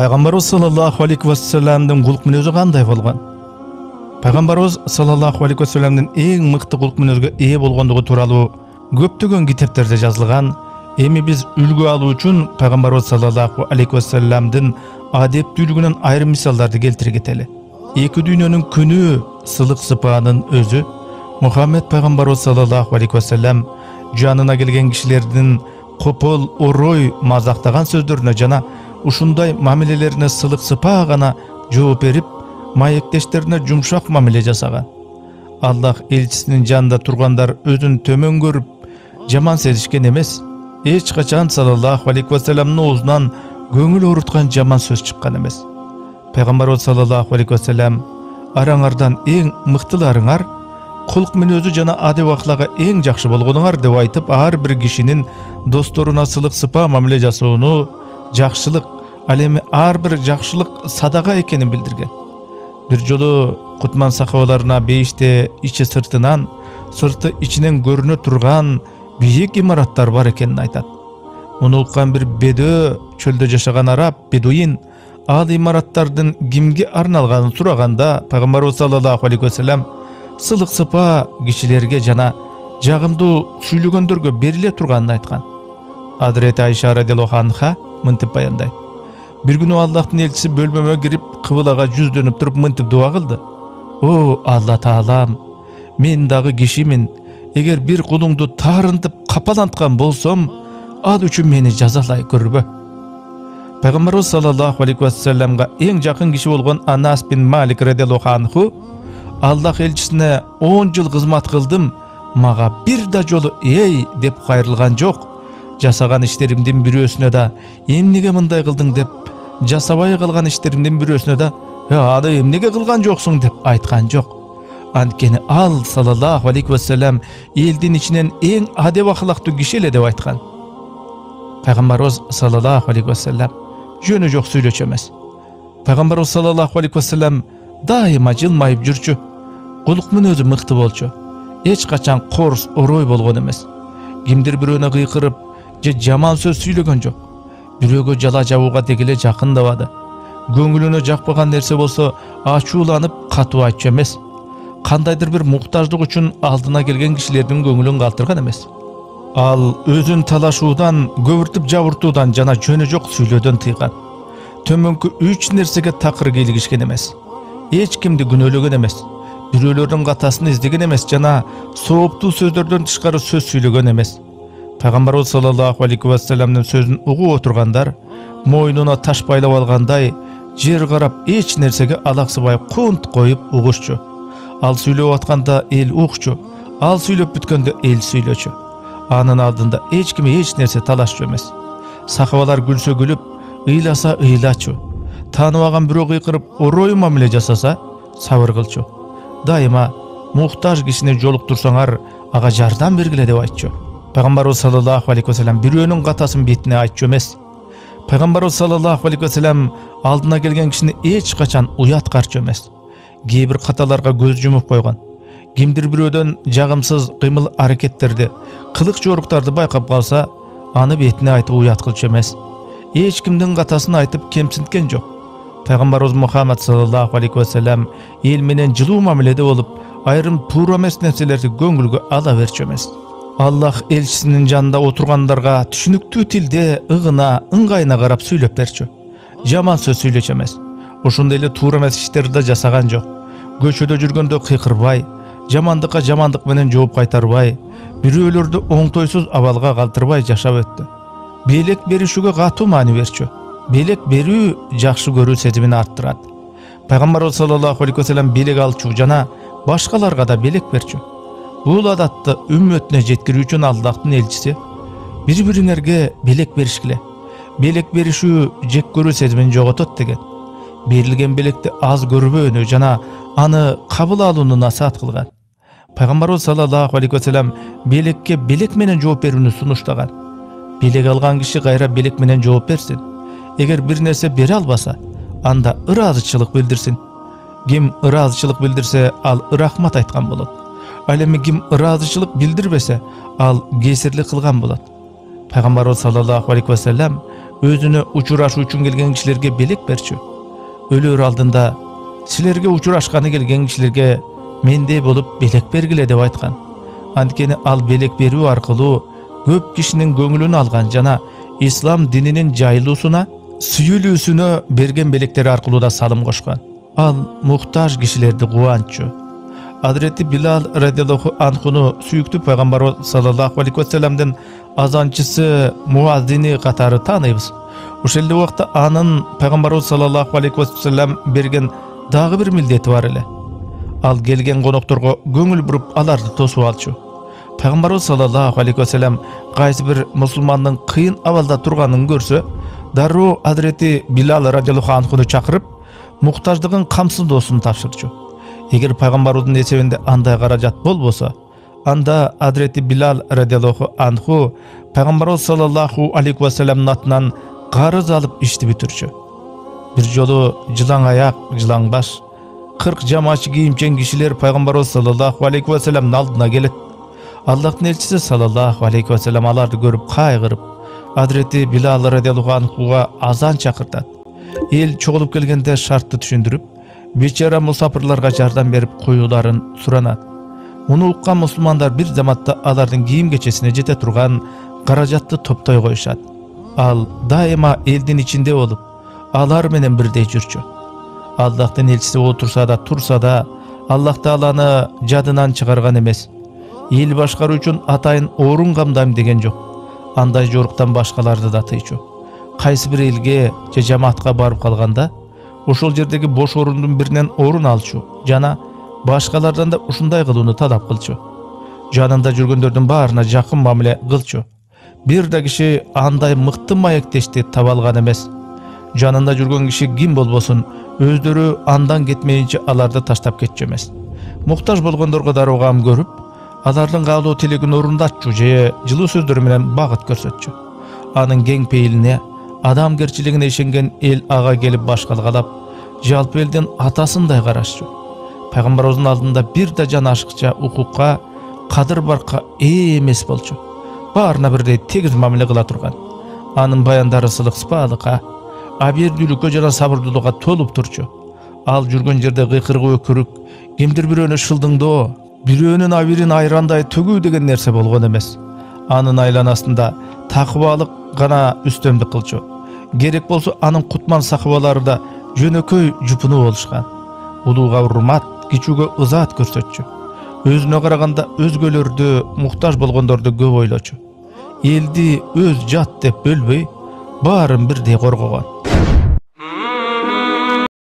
Пайгамбарыбыз саллаллаху алейхи ва салламдын кулк мүнөзү кандай болгон? Пайгамбарыбыз саллаллаху алейхи ва салламдын эң мыкты кулк мүнөзгө ээ болгондугу тууралуу көптөгөн китептерде жазылган. Эми биз үлгү алуу үчүн Пайгамбарыбыз саллаллаху алейхи ва салламдын адептүүлүгүнөн айрым мисалдарды келтире кетели. Эки дүйнөнүн күнү сылык сыпаанын өзү Мухаммед Пайгамбарыбыз саллаллаху алейхи ва саллам жанына келген кишилердин копол, орой, мазактаган сөздөрүнө жана ушундай мамилелерине сылык сыпаа гана жооп берип, маектештерине жумшак мамиле жасаган. Аллах элчисинин жанында тургандар өзүн төмөн көрүп, жаман сезишкен эмес. Эч качан саллаллаху алейхи ва салламдын оозунан көңүл ооруткан жаман сөз чыккан эмес. Пайгамбарыбыз саллаллаху алейхи ва саллам араңардан эң мыктыларыңар кулк мүнөзү жана адеп аклагы эң жакшы болгонуңар деп айтып, ар бир кишинин досторуна сылык сыпаа мамиле жасоону жакшылык, ал эми ар бир жакшылык садака экенин билдирген. Бир жолу Кутман сахабаларына бейиште ичи сыртынан, сырты ичинен көрүнө турган бийик имараттар бар экенин айтат. Муну уккан бир бедөө, чөлдө жашаган араб, бедуин, ал имараттардын кимге арналганын сураганда, Пайгамбарыбыз саллаллаху алейхи ва саллам сылык сыпаа кишилерге жана жагымдуу сүйлөгөндөргө бериле турганын айткан. Hazreti Ayşe radhiyallahu anha мынтип баяндайт. Бир күнү Аллахтын элчиси бөлмөмө кирип, кыбылага жүздөнүп туруп мынтип дуа кылды. О, Алла Таалам, мен дагы кишимин. Эгер бир кулуңду таарынтып капаланткан болсом, ал үчүн мени жазалай көрбө. Пайгамбарыбыз саллаллаху алейхи ва салламга эң жакын киши болгон Анас бин Малик радhiyallahu анху Аллах элчисине 10 жыл кызмат кылдым, мага бир да жолу эй деп кайрылган жок. Жасаган иштеримдин бирөөсүнө да эмнеге мындай кылдың деп, жасабай калган иштеримдин бирөөсүнө да аны эмнеге кылган жоксуң деп айткан жок. Анткени ал саллаллаху алейхи ва саллам элдин ичинен эң адеп акылактуу киши эле деп айткан. Пайгамбарыбыз саллаллаху алейхи ва саллам жөнү жок сүйлөчү эмес. Пайгамбарыбыз саллаллаху алейхи ва саллам дайыма жылмайып жүрчү. Кулк мүнөзү мыкты болчу. Эч качан корс, орой болгон эмес. Кимдир бирөөнө кыйкырып же жаман сөз сүйлөгөн жок. Бирөөгө жала жабууга дегеле жакындабады. Көңүлүнө жакпаган нерсе болсо ачууланып катуу айтчу эмес. Кандайдыр бир муктаждык үчүн алдына келген кишилердин көңүлүн калтырган эмес. Ал өзүн талашуудан, көбүртүп жабыртуудан жана жөнү жок сүйлөөдөн тыйган. Төмөнкү 3 нерсеге такыр кийлигишкен эмес. Эч кимди күнөөлөгөн эмес. Бирөөлөрдүн катасын издеген эмес жана сооптуу сөздөрдөн тышкары сөз сүйлөгөн эмес. Пайгамбарыбыз саллаллаху алейхи ва салламдын сөзүн угуп отургандар мойнуна таш байлап алгандай жер карап эч нерсеге алаксыбай кунт коюп угушчу. Ал сүйлөп атканда эл укчу, ал сүйлөп бүткөндө эл сүйлөчү. Анын алдында эч ким эч нерсе талашчу эмес. Сахабалар күлсө күлүп, ыйласа ыйлачу. Тааныбаган бирөө кыйкырып орой мамиле жасаса сабыр кылчу. Дайыма муктаж кишини жолуктурсаңар, ага жардам бергиле деп айтчу. Пайгамбарыбыз саллаллаху алейхи ва саллам бирөөнүн катасын бетине айтчу эмес. Пайгамбарыбыз саллаллаху алейхи ва саллам алдына келген кишини эч качан уят карчу эмес. Кээ бир каталарга көз жумуп койгон. Кимдир бирөөдөн жагымсыз кыймыл аракеттерди, кылык жоруктарды байкап калса, аны бетине айтып уят кылчу эмес. Эч кимдин катасын айтып кемсинткен жок. Пайгамбарыбыз Мухаммад саллаллаху алейхи ва саллам эл менен жылуу мамиледе болуп, айрым туура эмес нерселерди көңүлгө ала берчү эмес. Аллах элчисинин жанында отургандарга түшүнүктүү тилде ыгына, ыңгайына карап сүйлөп берчү. Жаман сөз сүйлөчү эмес. Ошондой эле туура эмес иштерди да жасаган жок. Көчөдө жүргөндө кыйкырбай, жамандыкка жамандык менен жооп кайтарбай, бирөөлөрдү оңтойсуз абалга калтырбай жашап өттү. Белек беришүүгө катуу маани берчү. Белек берүү жакшы көрүү сезимин арттырат. Пайгамбарыбыз саллаллаху алейхи ва саллам белек алчу жана башкаларга да белек берчү. Бул адатты үммөтүнө жеткирүү үчүн Аллахтын элчиси бири-бириңерге белек беришкиле. Белек беришүү жек көрүү сезимин жоготот деген. Берилген белекти аз көрбөөнү жана аны кабыл алууну насаат кылган. Пайгамбарыбыз саллаллаху алейхи ва саллам белекке белек менен жооп берүүнү сунуштаган. Белек алган киши кайра белек менен жооп берсин. Эгер бир нерсе бере албаса, анда ыраазычылык билдирсин. Ким ыраазычылык билдирсе, ал рахмат айткан болот. Ал эми ким ыраазычылык билдирбесе, ал кесирлик кылган болот. Пайгамбарыбыз саллаллаху алейхи ва саллам өзүнө учурашуу үчүн келген кишилерге белек берчү. Өлөр алдында силерге учурашканы келген кишилерге мендей болуп белек бергиле деп айткан. Анткени ал белек берүү аркылуу көп кишинин көңүлүн алган жана ислам дининин жайылуусуна, сүйүлүүсүнө берген белектери аркылуу да салым кошкан. Ал муктаж кишилерди кубанчу. Hazreti Bilal radıyallahu anhu'nu sүйүктүү пайгамбарыбыз саллаллаху алейхи ва салламдын азанчысы, муаззини катары тааныйбыз. Ошол эле убакта анын пайгамбарыбыз саллаллаху алейхи ва саллам берген дагы бир милдети бар эле. Ал келген конокторго көңүл буруп аларды тосуп алчу. Пайгамбарыбыз саллаллаху алейхи ва саллам кайсы бир мусулмандын кыйын абалда турганын көрсө, дароо Hazreti Bilal radıyallahu anhu'ну чакырып, муктаждыгын камсыздоосун тапшырчу. Эгер пайгамбарыбыздын эсебинде андай каражат болбосо, анда Hazreti Bilal radıyallahu anhu пайгамбарыбыз саллаллаху алейхи ва салламдын атынан карыз алып ишти бүтүрчү. Бир жолу жылаң аяк, жылаң баш, 40 жамачы кийимчен кишилер пайгамбарыбыз саллаллаху алейхи ва салламдын алдына келет. Аллахтын элчиси саллаллаху алейхи ва саллам аларды көрүп кайгырып, Hazreti Bilal radıyallahu anhuга азан чакыртат. Эл чогулуп келгенде шартты түшүндүрүп, бечара мусапырларга жардам берип коюуларын суранат. Муну уккан мусулмандар бир заматта алардын кийим кечесине жете турган каражатты топтой коюшат. Ал дайыма элдин ичинде болуп, алар менен бирдей жүрчү. Аллахтын элчиси отурса да турса да, Аллах Тааланы жадынан чыгарган эмес. Эл башкаруу үчүн атайын орун камдайм деген жок. Андай жоруктан башкаларды да тыйчу. Кайсы бир элге же жамаатка барып калганда, ошол жердеги бош орундун биринен орун алчу жана башкалардан да ушундай кылууну талап кылчу. Жанында жүргөндөрдүн баарына жакын мамиле кылчу. Бир да киши андай мыкты маектешти таба алган эмес. Жанында жүргөн киши ким болбосун, өздөрү андан кетмейинче аларды таштап кетчү эмес. Муктаж болгондорго дароо кам көрүп, алардын каалоо тилегин орундатчу же жылуу сөздөрү менен багыт көрсөтчү. Анын кең пейилине, адамгерчилигине ишенген эл ага келип баш калгалап, жалпы элдин атасындай карашчу. Пайгамбарыбыздын алдында бир да жан ашыкча, укукка, кадыр баркка ээ эмес болчу. Баарына бирдей тегиз мамиле кыла турган. Анын баяндары сылык сыпаалыкка, абердүүлүккө жана сабырдуулукка толуп турчу. Ал жүргөн жерде кыйкыргы өкүрүк, кимдир бирөөнү шылдыңдоо, бирөөнүн абирин айрандай төгүү деген нерсе болгон эмес. Анын айланасында такыбалык гана үстөмдүк кылчу. Керек болсо анын кутман сахабалары да жөнөкөй жупуну болушкан. Улууга урмат, кичүүгө ызаат көрсөтчү. Өзүнө караганда өзгөлөрдү, муктаж болгондорду көп ойлочу. Элди өз жат деп бөлбөй, баарын бирдей коргогон.